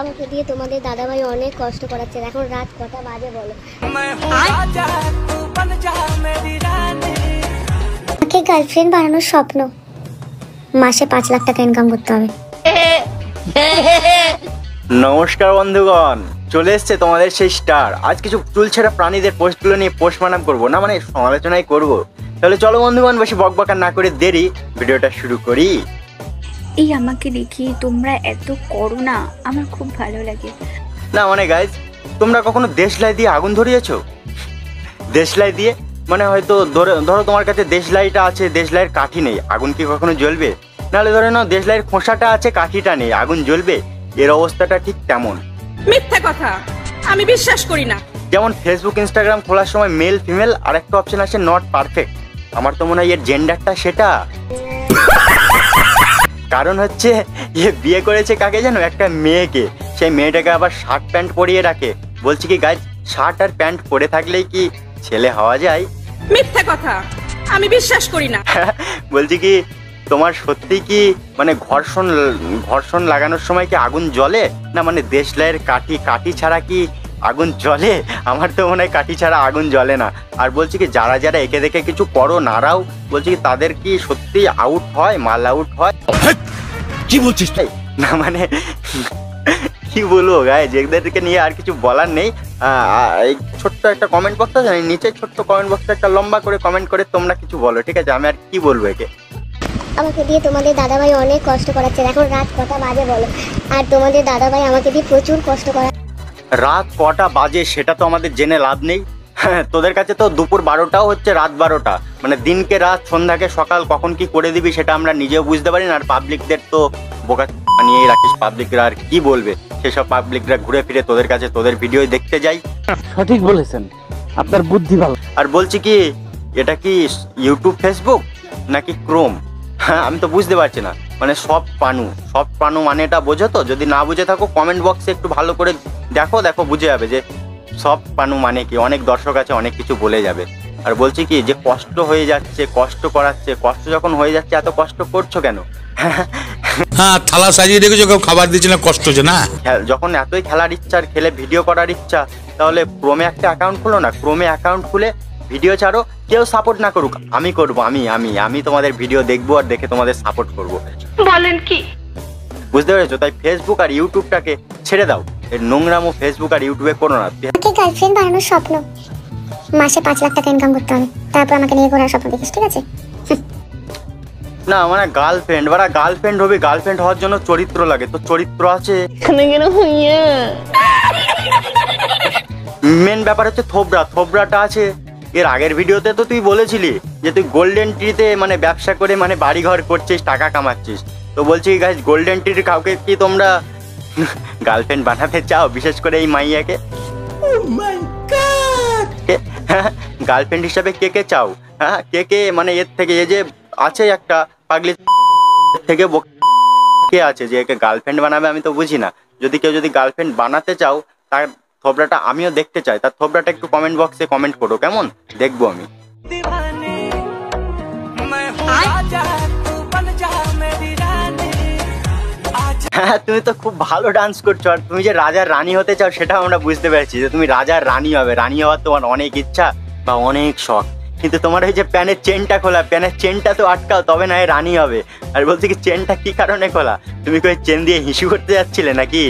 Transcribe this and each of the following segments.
আমাকে দিয়ে তোমাদের দাদাভাই অনেক কষ্ট করাচ্ছে। এখন রাত কটা বাজে বলো? আমাকে গার্লফ্রেন্ড বানানোর স্বপ্ন, মাসে 5 লাখ টাকা ইনকাম করতে হবে। নমস্কার বন্ধুগণ, চলে এসছে তোমাদের সেই স্টার। আজ কিছু চুলছেড়া প্রাণীদের পোস্টগুলো নিয়ে পোস্ট বানাম করবো না, মানে সমালোচনাই করবো। তাহলে চলো বন্ধুগণ, বেশি বকবকা না করে দেরি ভিডিওটা শুরু করি। এই আমাকে দেখি তোমরা এত করো না, আমার খুব ভালো লাগে। না মানে গাইজ, তোমরা কখনো দেশলাই দিয়ে আগুন ধরিয়েছো? দেশলাই দিয়ে মানে হয়তো ধরো তোমার কাছে দেশলাইটা আছে, দেশলাইয়ের কাঠি নেই, আগুন কি কখনো জ্বলবে? নাহলে ধরে নাও দেশলাইয়ের খোসাটা আছে, কাঠিটা নেই, আগুন জ্বলবে? এর অবস্থাটা ঠিক তেমন। মিথ্যা কথা, আমি বিশ্বাস করি না। যেমন ফেসবুক ইনস্টাগ্রাম খোলার সময় মেল ফিমেল আর একটা অপশন আছে নট পারফেক্ট। আমার তো মনে হয় এর জেন্ডারটা সেটা। কারণ হচ্ছে এ বিয়ে করেছে কাকে জানো? একটা মেয়েকে। সেই মেয়েটাকে আবার শার্ট প্যান্ট পরিয়ে রাখে। বলছি কি গাইজ, শার্ট আর প্যান্ট পরে থাকলেই কি ছেলে হওয়া যায়? মিথ্যা কথা, আমি বিশ্বাস করি না। বলছি কি, তোমার সত্যি কি মানে ঘর্ষণ লাগানোর সময় কি আগুন জ্বলে? না মানে দেশলাইয়ের কাঠি ছাড়া কি আগুন জ্বলে? আমার তো মনে হয় কাঠি ছাড়া আগুন জ্বলে না। আর বলছি কি, যারা একে দেখে কিছু করো নারাও, বলছি কি তাদের কি সত্যি আউট হয়, মাল আউট হয়? কি বলছিস? না মানে কি বলবো গাইজ, এদেরকে নিয়ে আর কিছু বলার নেই। এই ছোট্ট একটা কমেন্ট বক্স আছে, নিচে ছোট্ট কমেন্ট বক্সে একটা লম্বা করে কমেন্ট করে তোমরা কিছু বলো, ঠিক আছে? আমি আর কি বলবো একে। আমাকে দিয়ে তোমাদের দাদাভাই অনেক কষ্ট করাচ্ছে। এখন রাত কটা বাজে বলো? আর তোমাদের দাদাভাই আমাকে দিয়ে প্রচুর কষ্ট করা। রাত কটা বাজে সেটা তো আমাদের জেনে লাভ নেই। হ্যাঁ, তোদের কাছে তো দুপুর 12টাও হচ্ছে রাত 12টা। মানে দিনকে রাত, সন্ধ্যাকে সকাল, কখন কি করে দিবি সেটা আমরা নিজেও বুঝতে পারি না। আর পাবলিকদের তো বোকা বানিয়েই রাখিস। পাবলিকরা আর কি বলবে? সেসব পাবলিকরা ঘুরে ফিরে তোদের কাছে তোদের ভিডিও দেখতে যাই। সঠিক বলেছেন, আপনার বুদ্ধি ভালো। আর বলছি কি, এটা কি ইউটিউব, ফেসবুক নাকি ক্রোম? হ্যাঁ, আমি তো বুঝতে পারছি না। মানে সব পানু মানে এটা বোঝো তো? যদি না বুঝে থাকো কমেন্ট বক্সে একটু ভালো করে দেখো বুঝে যাবে যে সব পানু মানে কি। অনেক দর্শক আছে, অনেক কিছু বলে যাবে। আর বলছি কি, যে কষ্ট হয়ে যাচ্ছে, কষ্ট করাচ্ছে, কষ্ট যখন হয়ে যাচ্ছে এত কষ্ট করছো কেন? হ্যাঁ, থালা সাজিয়ে রেখেছো, কেউ খাবার দিচ্ছে না, কষ্ট হচ্ছে না? যখন এতই খেলার ইচ্ছা আর খেলে ভিডিও করার ইচ্ছা, তাহলে ক্রোমে একটা অ্যাকাউন্ট খুলো না। ক্রোমে অ্যাকাউন্ট খুলে ভিডিও ছাড়ো। কেউ সাপোর্ট না করুক, আমি করবো। আমি তোমাদের ভিডিও দেখবো আর দেখে তোমাদের সাপোর্ট করবো। বলেন কি? বুঝতে পেরেছো? তাই ফেসবুক আর ইউটিউবটাকে ছেড়ে দাও। এর নোংরামো ফেসবুক আর ইউটিউবে করো না। আমাকে গার্লফ্রেন্ড বানানোর স্বপ্ন, মাসে 5 লাখ টাকা ইনকাম করতে হবে, তারপর আমাকে নিয়ে ঘোরার স্বপ্ন দেখিস, ঠিক আছে? না মানে গার্লফ্রেন্ড হবে, গার্লফ্রেন্ড হওয়ার জন্য চরিত্র লাগে। তো চরিত্র আছে। মেন ব্যাপার হচ্ছে থোবরাটা আছে। এর আগের ভিডিওতে তো তুই বলেছিলি যে তুই গোল্ডেন ট্রিতে মানে ব্যবসা করে মানে বাড়ি ঘর করছিস, টাকা কামাচ্ছিস। তো বলছি গাইস, গোল্ডেন ট্রির কাউকে কি তোমরা গার্লফ্রেন্ড বানাতে চাও? বিশেষ করে এই মাইয়াকে গার্লফ্রেন্ড হিসাবে কে চাও? হ্যাঁ, কে মানে এর থেকে এই যে আছে একটা পাগলি থেকে কে আছে যে একে গার্লফ্রেন্ড বানাবে? আমি তো বুঝি না। যদি কেউ গার্লফ্রেন্ড বানাতে চাও, তার থোবরাটা আমিও দেখতে চাই। তার থোবরাটা একটু কমেন্ট বক্সে কমেন্ট করো, কেমন? দেখবো আমি। হ্যাঁ, তুমি তো খুব ভালো ডান্স করছো। আর তুমি যে রাজার রানী হতে চাও সেটা আমরা বুঝতে পেরেছি, যে তুমি রাজার রানী হবে। রানী হওয়ার তোমার অনেক ইচ্ছা বা অনেক শখ, কিন্তু তোমার ওই যে প্যানের চেনটা খোলা, প্যানের চেনটা তো আটকাও, তবে না রানী হবে। আর বলছি কি, চেনটা কি কারণে খোলা? তুমি কি চেন দিয়ে হিসু করতে যাচ্ছিলে নাকি?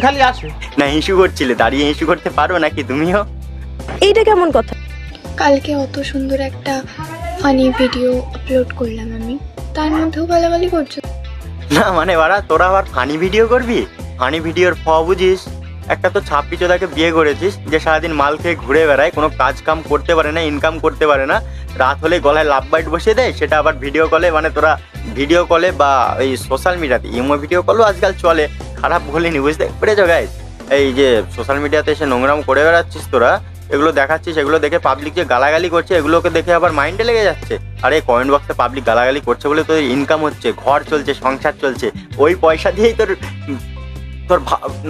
খালি আসে না, হিসু করছিলে? দাঁড়িয়ে হিসু করতে পারো নাকি তুমিও? এইটা কেমন কথা? কালকে অত সুন্দর একটা ফানি ভিডিও আপলোড করলাম আমি, তার মধ্যেও গালাগালি করছো। না মানে বাড়া, তোরা আবার ফানি ভিডিও করবি? ফানি ভিডিওর বুঝিস? একটা তো ছাপড়ি চোদাকে বিয়ে করেছিস যে সারাদিন মাল খেয়ে ঘুরে বেড়ায়, কোনো কাজ কাম করতে পারে না, ইনকাম করতে পারে না। রাত হলে গলায় লাভ বাইট বসিয়ে দেয়, সেটা আবার ভিডিও কলে। মানে তোরা ভিডিও কলে বা এই সোশ্যাল মিডিয়াতে, ইমো ভিডিও কলও আজকাল চলে, খারাপ বলিনি, বুঝতে পেরেছো গাইস? এই যে সোশ্যাল মিডিয়াতে এসে নোংরাম করে বেড়াচ্ছিস তোরা, এগুলো দেখাচ্ছিস, এগুলো দেখে পাবলিক যে গালাগালি করছে, এগুলোকে দেখে আবার মাইন্ডে লেগে যাচ্ছে। আরে কমেন্ট বক্সে পাবলিক গালাগালি করছে বলে তোর ইনকাম হচ্ছে, ঘর চলছে, সংসার চলছে। ওই পয়সা দিয়েই তোর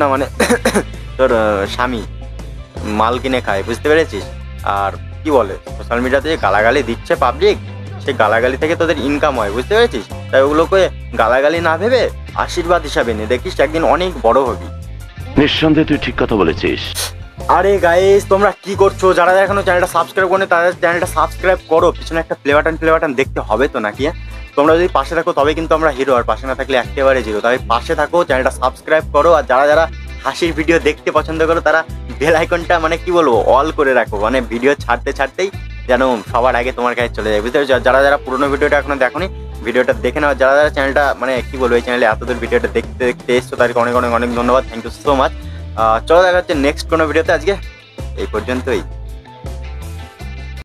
না মানে তোর স্বামী মাল কিনে খায়, বুঝতে পেরেছিস? আর কি বলে, সোশ্যাল মিডিয়াতে যে গালাগালি দিচ্ছে পাবলিক, সেই গালাগালি থেকে তোদের ইনকাম হয়, বুঝতে পেরেছিস? তাই ওগুলোকে গালাগালি না ভেবে আশীর্বাদ হিসাবে নে, দেখিস একদিন অনেক বড় হবি। নিঃসন্দেহে তুই ঠিক কথা বলেছিস। আরে গাইস তোমরা কি করছো? যারা এখনো চ্যানেলটা সাবস্ক্রাইব করো তাদের চ্যানেলটা সাবস্ক্রাইব করো। পিছনে একটা প্লে বাটন দেখতে হবে তো নাকি? তোমরা যদি পাশে থাকো তবে কিন্তু আমরা হিরো, আর পাশে না থাকলে একেবারে জিরো। তবে পাশে থাকো, চ্যানেলটা সাবস্ক্রাইব করো, আর যারা যারা হাসির ভিডিও দেখতে পছন্দ করো তারা বেল আইকনটা মানে কি বলবো অল করে রাখো, মানে ভিডিও ছাড়তেই যেন সবার আগে তোমার কাছে চলে যায়, বুঝতে পারছো? যারা যারা পুরোনো ভিডিওটা এখনো দেখোনি ভিডিওটা দেখে নাও। যারা যারা চ্যানেলটা মানে কি বলবো এই চ্যানেলে এতদূর ভিডিওটা দেখতে এসছো তাদেরকে অনেক অনেক অনেক ধন্যবাদ। Thank you so much. চলো দেখা হচ্ছে নেক্সট কোনো ভিডিওতে। আজকে এই পর্যন্তই।